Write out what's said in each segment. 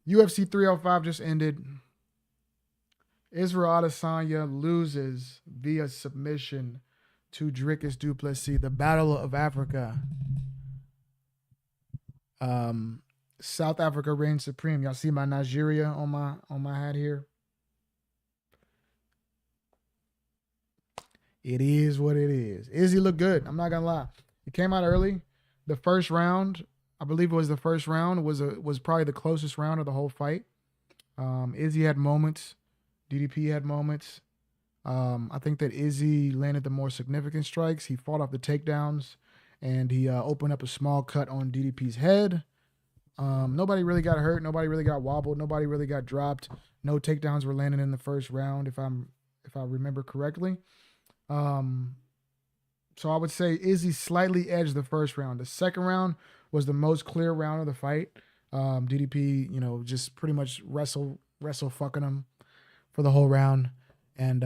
UFC 305 just ended. Israel Adesanya loses via submission to Dricus du Plessis. The Battle of Africa. South Africa reigns supreme. Y'all see my Nigeria on my hat here. It is what it is. Izzy looked good. I'm not gonna lie. It came out early. The first round, I believe it was the first round, was probably the closest round of the whole fight. Izzy had moments. DDP had moments. I think that Izzy landed the more significant strikes. He fought off the takedowns, and he opened up a small cut on DDP's head. Nobody really got hurt. Nobody really got wobbled. Nobody really got dropped. No takedowns were landed in the first round, if I remember correctly. So I would say Izzy slightly edged the first round. The second round was the most clear round of the fight. DDP, just pretty much wrestle fucking him for the whole round, and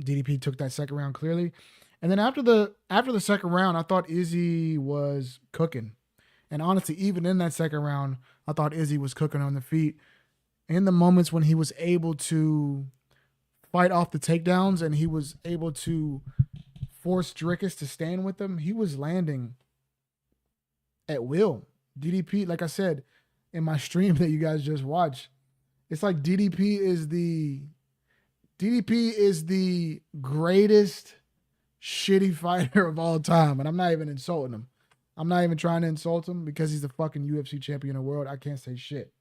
DDP took that second round clearly. And then after the second round, I thought Izzy was cooking. And honestly, even in that second round, I thought Izzy was cooking on the feet. In the moments when he was able to fight off the takedowns and he was able to force Dricus to stand with him, he was landing at will. DDP, like I said in my stream that you guys just watched, it's like DDP is the greatest shitty fighter of all time. And I'm not even insulting him. I'm not even trying to insult him because he's the fucking UFC champion of the world. I can't say shit.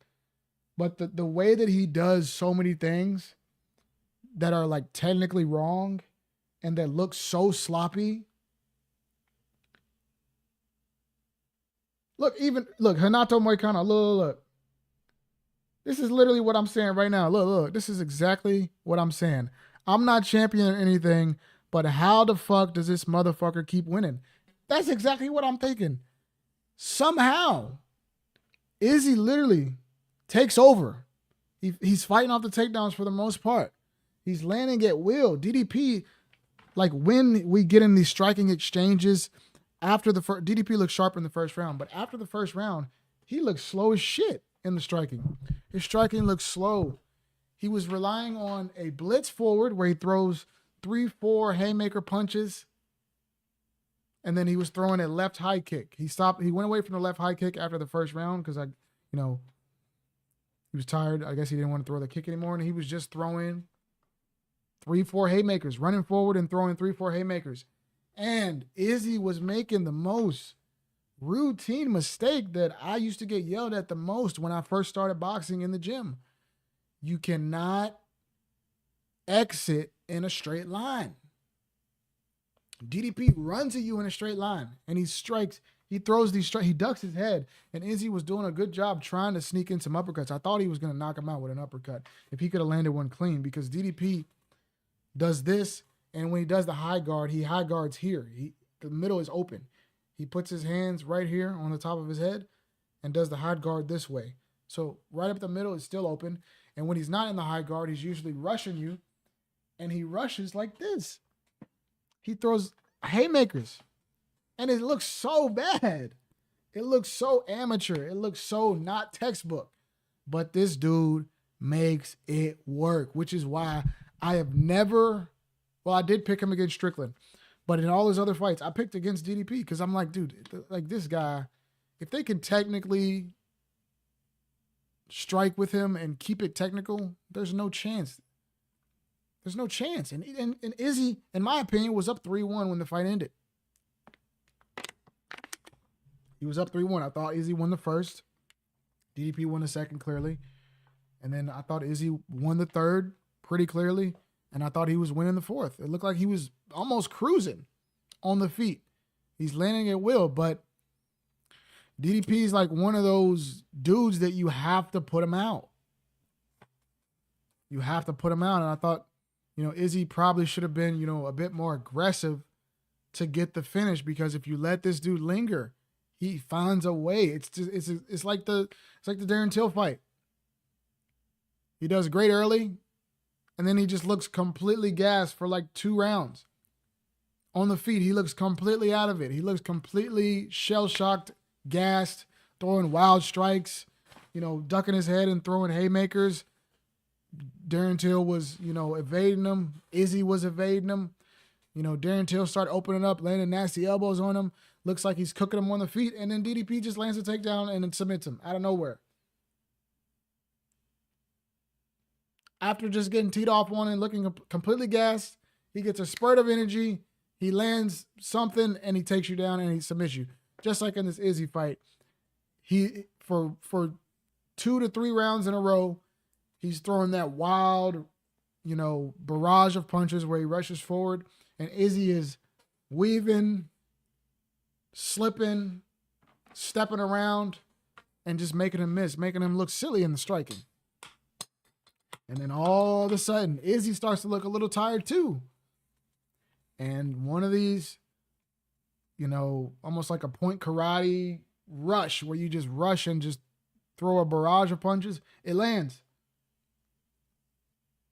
But the way that he does so many things that are like technically wrong and that look so sloppy. Look, Renato Moicano, look. This is literally what I'm saying right now. Look. This is exactly what I'm saying. I'm not championing anything, but how the fuck does this motherfucker keep winning? That's exactly what I'm thinking. Somehow, Izzy literally takes over. He's fighting off the takedowns for the most part. He's landing at will. DDP, like when we get in these striking exchanges, after the first, DDP looks sharp in the first round, but after the first round, he looks slow as shit in the striking. His striking looks slow. He was relying on a blitz forward where he throws 3-4 haymaker punches, and then he was throwing a left high kick. He went away from the left high kick after the first round because he was tired. I guess he didn't want to throw the kick anymore, and he was just throwing 3-4 haymakers, running forward and throwing 3-4 haymakers. And Izzy was making the most routine mistake that I used to get yelled at the most when I first started boxing in the gym. You cannot exit in a straight line. DDP runs at you in a straight line and he strikes. He throws these strikes. He ducks his head, and Izzy was doing a good job trying to sneak in some uppercuts. I thought he was going to knock him out with an uppercut if he could have landed one clean, because DDP does this, and when he does the high guard, he high guards here. The middle is open. He puts his hands right here on the top of his head and does the high guard this way. So right up the middle is still open, and when he's not in the high guard, he's usually rushing you, and he rushes like this. He throws haymakers, and it looks so bad. It looks so amateur. It looks so not textbook. But this dude makes it work, which is why I have never, I did pick him against Strickland, but in all his other fights, I picked against DDP because I'm like, dude, like this guy, if they can technically strike with him and keep it technical, there's no chance. There's no chance. And Izzy, in my opinion, was up 3-1 when the fight ended. He was up 3-1. I thought Izzy won the first. DDP won the second clearly. And then I thought Izzy won the third pretty clearly. And I thought he was winning the fourth. It looked like he was almost cruising on the feet. He's landing at will, but DDP is like one of those dudes that you have to put him out. You have to put him out. And I thought, Izzy probably should have been, a bit more aggressive to get the finish, because if you let this dude linger, he finds a way. It's like the Darren Till fight. He does great early, and then he just looks completely gassed for like 2 rounds. On the feet, he looks completely out of it. He looks completely shell-shocked, gassed, throwing wild strikes. ducking his head and throwing haymakers. Darren Till was, evading him. Izzy was evading him. Darren Till started opening up, landing nasty elbows on him. Looks like he's cooking him on the feet, and then DDP just lands a takedown and then submits him out of nowhere. After just getting teed off on and looking completely gassed, he gets a spurt of energy. He lands something, and he takes you down, and he submits you. Just like in this Izzy fight. He, for 2 to 3 rounds in a row, he's throwing that wild, barrage of punches where he rushes forward, and Izzy is weaving, slipping, stepping around, and just making him miss, making him look silly in the striking. And then all of a sudden, Izzy starts to look a little tired too. And one of these, almost like a point karate rush where you just rush and just throw a barrage of punches, it lands.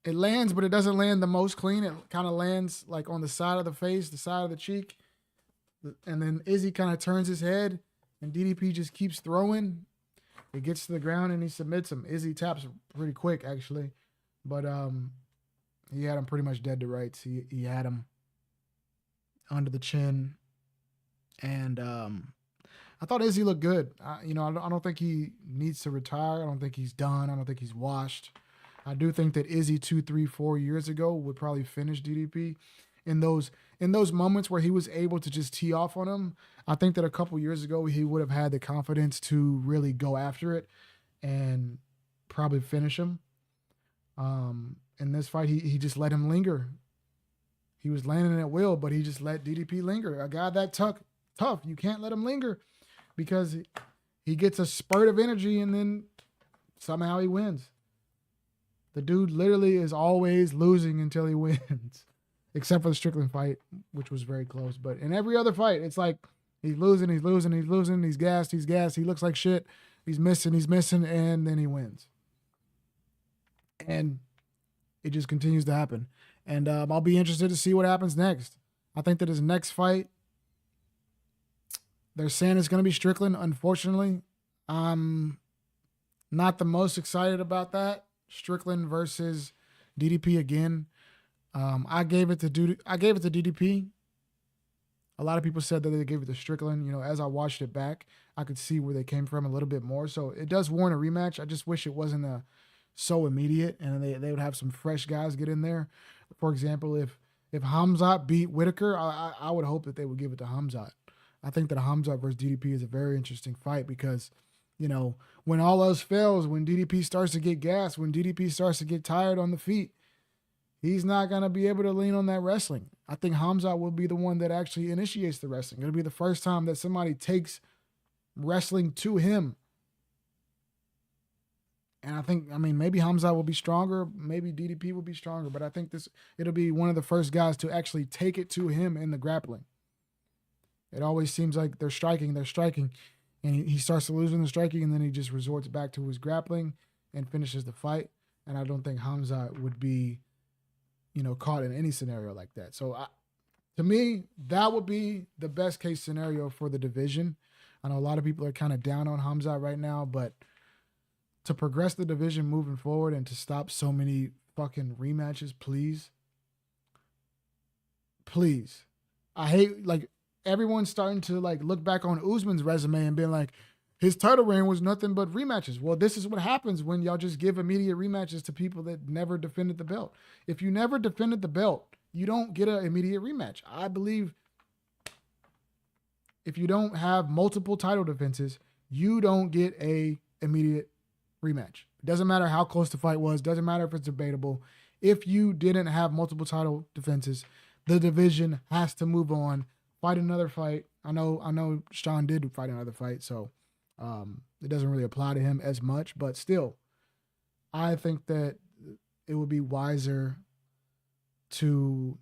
It lands, but it doesn't land the most clean. It kind of lands like on the side of the face, the side of the cheek. And then Izzy kind of turns his head, and DDP just keeps throwing. It gets to the ground, and he submits him. Izzy taps pretty quick, actually. But he had him pretty much dead to rights. He had him under the chin. And I thought Izzy looked good. I don't think he needs to retire. I don't think he's done. I don't think he's washed. I do think that Izzy 2, 3, 4 years ago would probably finish DDP. In those moments where he was able to just tee off on him, I think that a couple years ago he would have had the confidence to really go after it and probably finish him. In this fight, he just let him linger. He was landing at will, but he just let DDP linger. A guy that tough, you can't let him linger because he gets a spurt of energy and then somehow he wins. The dude literally is always losing until he wins, except for the Strickland fight, which was very close. But in every other fight, it's like he's losing, he's gassed, he looks like shit, he's missing, and then he wins. And it just continues to happen. And I'll be interested to see what happens next. I think that his next fight, they're saying it's going to be Strickland. Unfortunately, I'm not the most excited about that. Strickland versus DDP again. I gave it to DDP. A lot of people said that they gave it to Strickland. As I watched it back, I could see where they came from a little bit more. So it does warrant a rematch. I just wish it wasn't so immediate and they would have some fresh guys get in there. For example, if Hamzat beat Whitaker, I would hope that they would give it to Hamzat. I think that Hamzat versus DDP is a very interesting fight because, when all else fails, when DDP starts to get gassed, when DDP starts to get tired on the feet, he's not going to be able to lean on that wrestling. I think Hamzat will be the one that actually initiates the wrestling. It'll be the first time that somebody takes wrestling to him. And I think, maybe Hamzat will be stronger. Maybe DDP will be stronger. But I think it'll be one of the first guys to actually take it to him in the grappling. It always seems like they're striking. And he starts to lose in the striking, and then he just resorts back to his grappling and finishes the fight. And I don't think Hamzat would be, caught in any scenario like that. So to me, that would be the best case scenario for the division. I know a lot of people are kind of down on Hamzat right now, but to progress the division moving forward and to stop so many fucking rematches, please. I hate, everyone's starting to look back on Usman's resume and being like, his title reign was nothing but rematches. Well, this is what happens when y'all just give immediate rematches to people that never defended the belt. If you never defended the belt, you don't get an immediate rematch. I believe if you don't have multiple title defenses, you don't get a immediate rematch. It doesn't matter how close the fight was. Doesn't matter if it's debatable. If you didn't have multiple title defenses, the division has to move on. Fight another fight. I know Sean did fight another fight, so it doesn't really apply to him as much, but still, I think that it would be wiser to,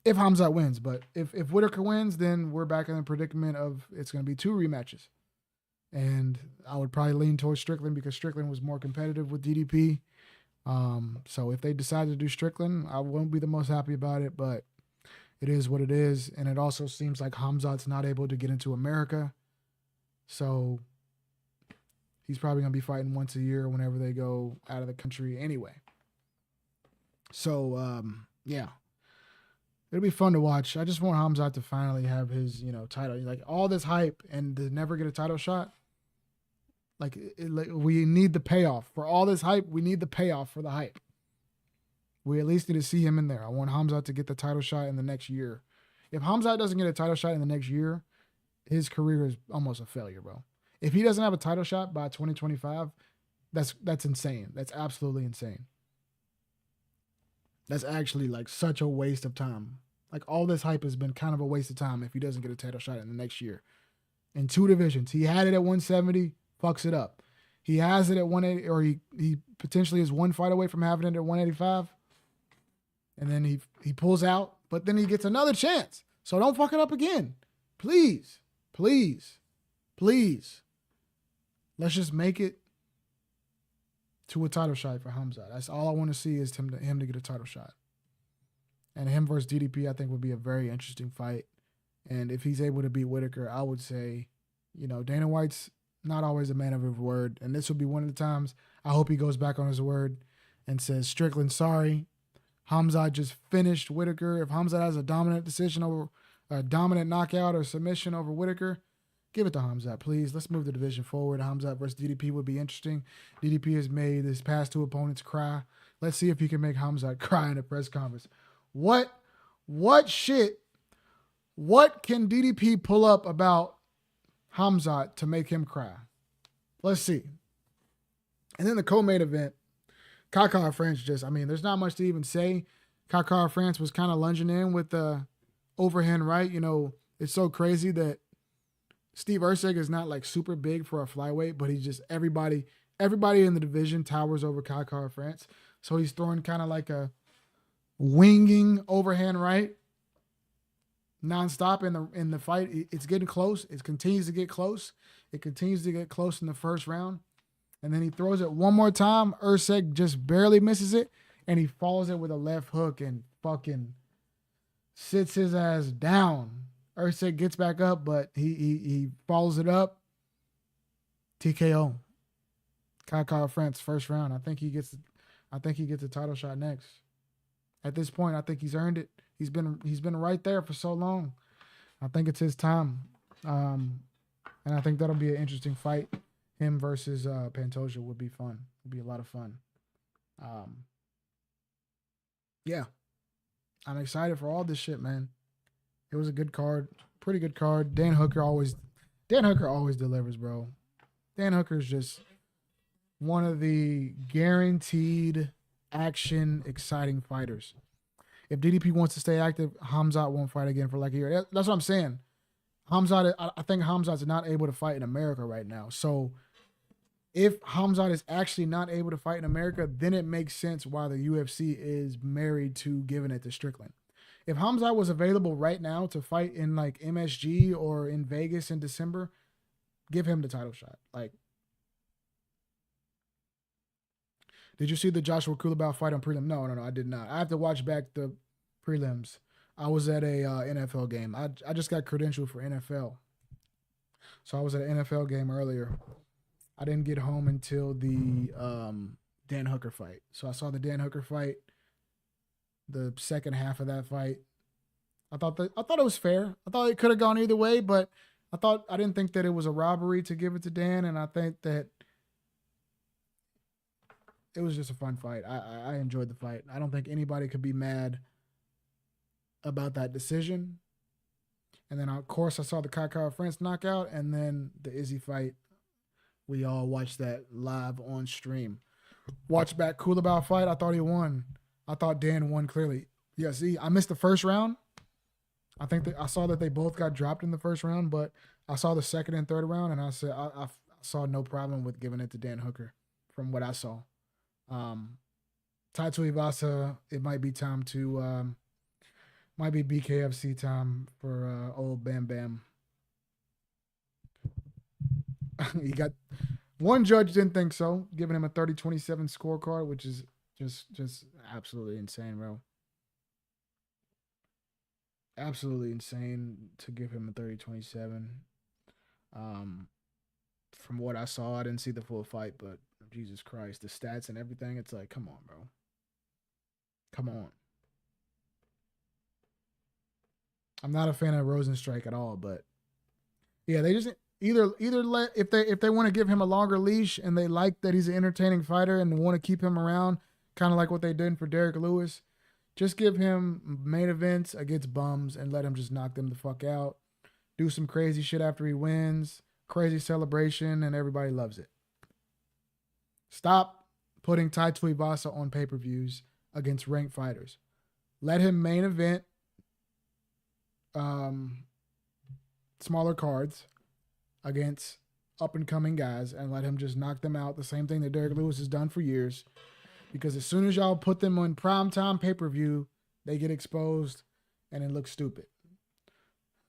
if Hamzat wins, but if Whitaker wins, then we're back in the predicament of it's going to be 2 rematches. And I would probably lean towards Strickland because Strickland was more competitive with DDP. So if they decide to do Strickland, I won't be the most happy about it, but it is what it is. And it also seems like Hamzat's not able to get into America. So He's probably going to be fighting once a year whenever they go out of the country anyway. So, yeah. It'll be fun to watch. I just want Hamzat to finally have his, title. Like, all this hype and to never get a title shot. Like, we need the payoff. For all this hype, we need the payoff for the hype. We at least need to see him in there. I want Hamzat to get the title shot in the next year. If Hamzat doesn't get a title shot in the next year, his career is almost a failure, bro. If he doesn't have a title shot by 2025, that's insane. That's absolutely insane. That's actually like such a waste of time. Like, all this hype has been kind of a waste of time if he doesn't get a title shot in the next year. In 2 divisions. He had it at 170, fucks it up. He has it at 180, or he potentially is one fight away from having it at 185. And then he pulls out, but then he gets another chance. So don't fuck it up again. Please, please, please. Let's just make it to a title shot for Hamzat. That's all I want to see, is him to get a title shot. And him versus DDP, I think, would be a very interesting fight. And if he's able to beat Whitaker, I would say, Dana White's not always a man of his word. And this will be one of the times I hope he goes back on his word and says, Strickland, sorry. Hamzat just finished Whitaker. If Hamzat has a dominant decision over a dominant knockout or submission over Whitaker, give it to Hamzat, please. Let's move the division forward. Hamzat versus DDP would be interesting. DDP has made his past 2 opponents cry. Let's see if he can make Hamzat cry in a press conference. What shit? What can DDP pull up about Hamzat to make him cry? Let's see. And then the co-main event, Kaka France there's not much to even say. Kaka France was kind of lunging in with the overhand right. It's so crazy that Steve Erceg is not like super big for a flyweight, but he's just everybody in the division towers over Kaka France. So he's throwing kind of like a winging overhand right nonstop in the fight. It's getting close. It continues to get close. It continues to get close in the first round. And then he throws it one more time. Erceg just barely misses it, and he follows it with a left hook and fucking sits his ass down. Erceg gets back up, but he follows it up. TKO. Kaka France, first round. I think he gets a title shot next. At this point, I think he's earned it. He's been right there for so long. I think it's his time. And I think that'll be an interesting fight. Him versus Pantoja would be fun. Would be a lot of fun. Yeah. I'm excited for all this shit, man. It was a good card. Pretty good card. Dan Hooker always delivers, bro. Dan Hooker's just one of the guaranteed action, exciting fighters. If DDP wants to stay active, Hamzat won't fight again for like a year. That's what I'm saying. I think Hamzat's not able to fight in America right now. So if Hamzat is actually not able to fight in America, then it makes sense why the UFC is married to giving it to Strickland. If Hamzat was available right now to fight in like MSG or in Vegas in December, give him the title shot. Like, did you see the Joshua Kulabau fight on prelim? No, I did not. I have to watch back the prelims. I was at a NFL game. I just got credentialed for NFL. So I was at an NFL game earlier. I didn't get home until the Dan Hooker fight. So I saw the Dan Hooker fight, the second half of that fight. I thought it was fair. I thought it could have gone either way, but I didn't think that it was a robbery to give it to Dan, and I think that it was just a fun fight. I enjoyed the fight. I don't think anybody could be mad about that decision. And then, of course, I saw the Kaka France knockout, and then the Izzy fight. We all watched that live on stream. Watch back Kulabau fight. I thought he won. I thought Dan won clearly. Yeah, see, I missed the first round. I think I saw that they both got dropped in the first round, but I saw the second and third round, and I said I saw no problem with giving it to Dan Hooker from what I saw. Taito Ivasa, it might be time to might be BKFC time for old Bam Bam. He got one judge didn't think so, giving him a 30-27 scorecard, which is just absolutely insane, bro. Absolutely insane to give him a 30-27. from what I saw, I didn't see the full fight, but Jesus Christ, the stats and everything, it's like, come on, bro. Come on. I'm not a fan of Rosenstrike at all, but yeah, they just either let if they want to give him a longer leash and they like that he's an entertaining fighter and want to keep him around, kind of like what they did for Derek Lewis, just give him main events against bums and let him just knock them the fuck out. Do some crazy shit after he wins, crazy celebration, and everybody loves it. Stop putting Tai Tuivasa on pay-per-views against ranked fighters. Let him main event smaller cards against up-and-coming guys and let him just knock them out. The same thing that Derek Lewis has done for years. Because as soon as y'all put them on primetime pay-per-view, they get exposed and it looks stupid.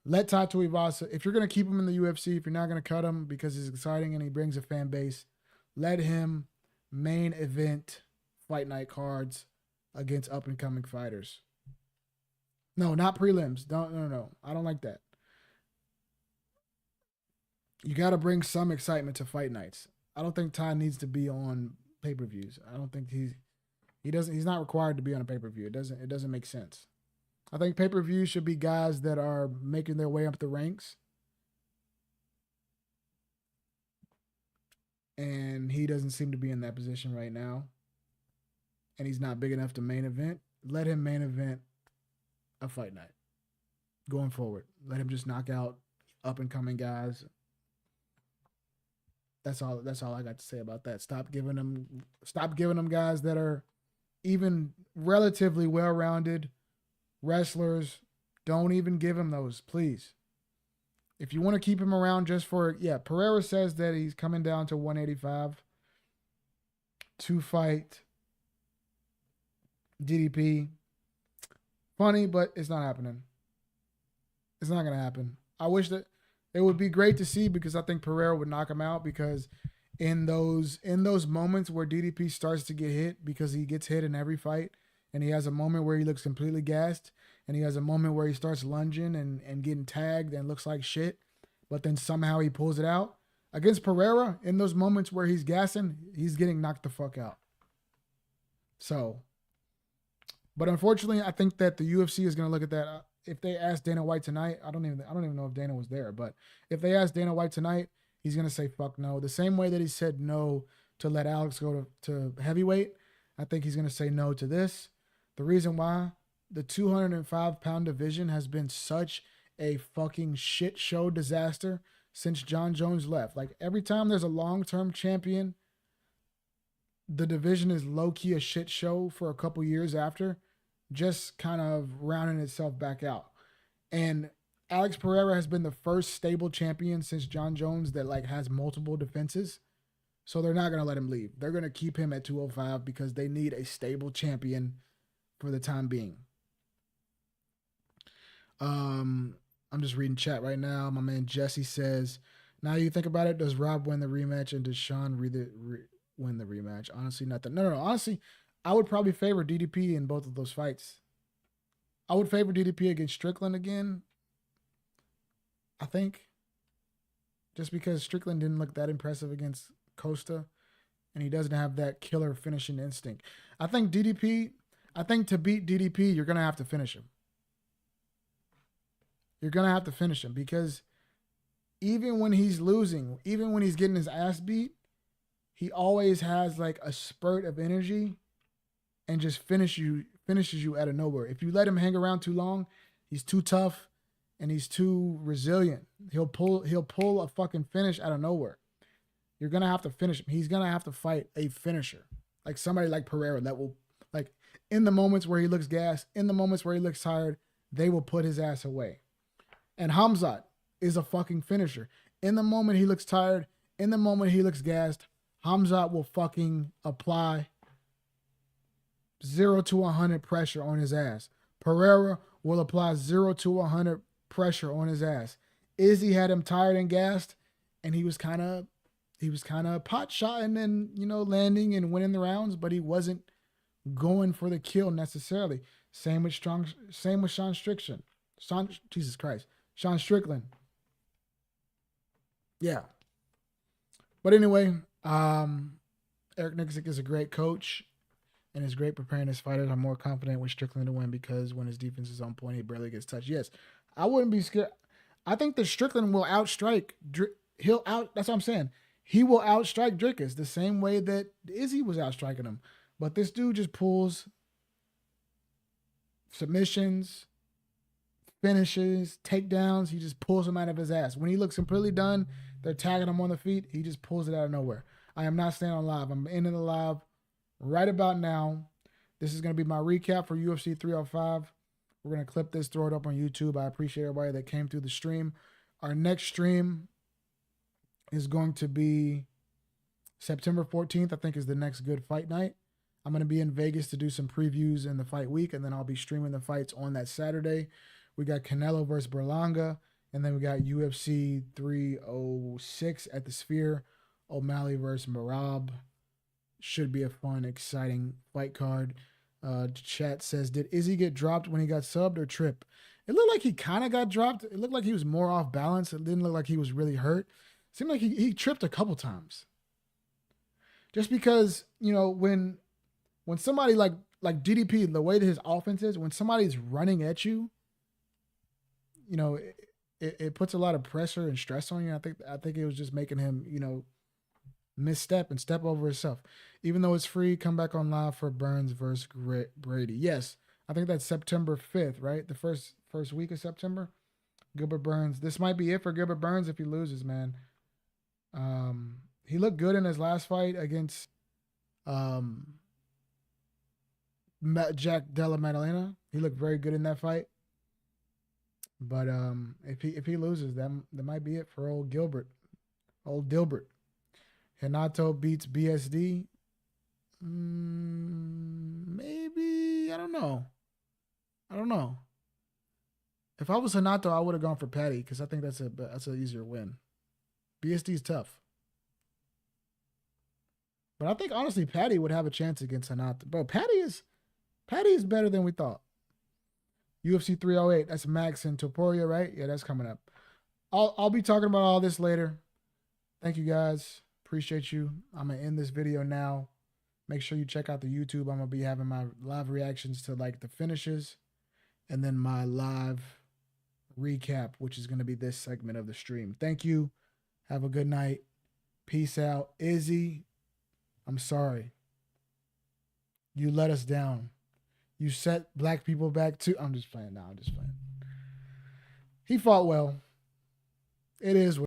Let Tai Tuivasa, if you're going to keep him in the UFC, if you're not going to cut him because he's exciting and he brings a fan base, let him main event fight night cards against up-and-coming fighters. No, not prelims. No. I don't like that. You got to bring some excitement to fight nights. I don't think Tai needs to be on pay-per-views. I don't think he's not required to be on a pay-per-view. It doesn't make sense. I think pay-per-views should be guys that are making their way up the ranks. And he doesn't seem to be in that position right now. And he's not big enough to main event. Let him main event a fight night going forward. Let him just knock out up-and-coming guys. That's all I got to say about that. Stop giving them guys that are even relatively well-rounded wrestlers. Don't even give him those, please. If you want to keep him around just for, Pereira says that he's coming down to 185 to fight DDP. Funny, but it's not happening. It's not going to happen. I wish that it would be great to see because I think Pereira would knock him out because in those moments where DDP starts to get hit because he gets hit in every fight and he has a moment where he looks completely gassed and he has a moment where he starts lunging and getting tagged and looks like shit, but then somehow he pulls it out. Against Pereira, in those moments where he's gassing, he's getting knocked the fuck out. So, but unfortunately, I think that the UFC is going to look at that. If they ask Dana White tonight, I don't even know if Dana was there, but if they ask Dana White tonight, he's going to say fuck no. The same way that he said no to let Alex go to heavyweight, I think he's going to say no to this. The reason why, the 205-pound division has been such a fucking shit show disaster since Jon Jones left. Like every time there's a long-term champion, the division is low-key a shit show for a couple years after, just kind of rounding itself back out. And Alex Pereira has been the first stable champion since Jon Jones that like has multiple defenses. So they're not going to let him leave. They're going to keep him at 205 because they need a stable champion for the time being. I'm just reading chat right now. My man Jesse says, now you think about it, does Rob win the rematch and does Sean win the rematch? Honestly, not that. No. Honestly, I would probably favor DDP in both of those fights. I would favor DDP against Strickland again. I think. Just because Strickland didn't look that impressive against Costa. And he doesn't have that killer finishing instinct. I think to beat DDP, you're going to have to finish him. You're going to have to finish him. Because even when he's losing, even when he's getting his ass beat, he always has like a spurt of energy and just finishes you out of nowhere. If you let him hang around too long, he's too tough and he's too resilient. He'll pull a fucking finish out of nowhere. You're gonna have to finish him. He's gonna have to fight a finisher, like somebody like Pereira that will, like, in the moments where he looks gassed, in the moments where he looks tired, they will put his ass away. And Khamzat is a fucking finisher. In the moment he looks tired, in the moment he looks gassed, Khamzat will fucking apply 0 to 100 pressure on his ass. Pereira will apply 0 to 100 pressure on his ass. Izzy had him tired and gassed, and he was kind of pot shotting and, landing and winning the rounds, but he wasn't going for the kill necessarily. Same with Sean Strickland. Sean Strickland. Yeah. But anyway, Eric Nicksick is a great coach and is great preparing his fighters. I'm more confident with Strickland to win because when his defense is on point, he barely gets touched. Yes, I wouldn't be scared. I think that Strickland will outstrike. He'll out. That's what I'm saying. He will outstrike Dricus the same way that Izzy was outstriking him. But this dude just pulls submissions, finishes, takedowns. He just pulls them out of his ass. When he looks completely done, they're tagging him on the feet. He just pulls it out of nowhere. I am not staying on live. I'm ending the live right about now. This is going to be my recap for UFC 305. We're going to clip this, throw it up on YouTube. I appreciate everybody that came through the stream. Our next stream is going to be September 14th, I think is the next good fight night. I'm going to be in Vegas to do some previews in the fight week, and then I'll be streaming the fights on that Saturday. We got Canelo versus Berlanga, and then we got UFC 306 at the Sphere. O'Malley versus Merab. Should be a fun, exciting fight card. Chat says, did Izzy get dropped when he got subbed or trip? It looked like he kind of got dropped. It looked like he was more off balance. It didn't look like he was really hurt. It seemed like he tripped a couple times. Just because, you know, when somebody like DDP, the way that his offense is, when somebody's running at you, you know, it puts a lot of pressure and stress on you. I think it was just making him, you know, misstep and step over himself. Even though it's free, come back on live for Burns versus Brady. Yes, I think that's September 5th, right? The first week of September. Gilbert Burns. This might be it for Gilbert Burns if he loses, man. He looked good in his last fight against Jack Della Maddalena. He looked very good in that fight. But if he loses, that might be it for old Gilbert. Old Dilbert. Renato beats BSD. Maybe. I don't know. If I was Renato, I would have gone for Patty because I think that's an easier win. BSD is tough. But I think honestly Patty would have a chance against Renato. Bro, Patty is better than we thought. UFC 308. That's Max and Topuria, right? Yeah, that's coming up. I'll be talking about all this later. Thank you guys. Appreciate you. I'm going to end this video now. Make sure you check out the YouTube. I'm going to be having my live reactions to like the finishes and then my live recap, which is going to be this segment of the stream. Thank you. Have a good night. Peace out. Izzy, I'm sorry. You let us down. You set black people back too. I'm just playing. No, I'm just playing. He fought well. It is what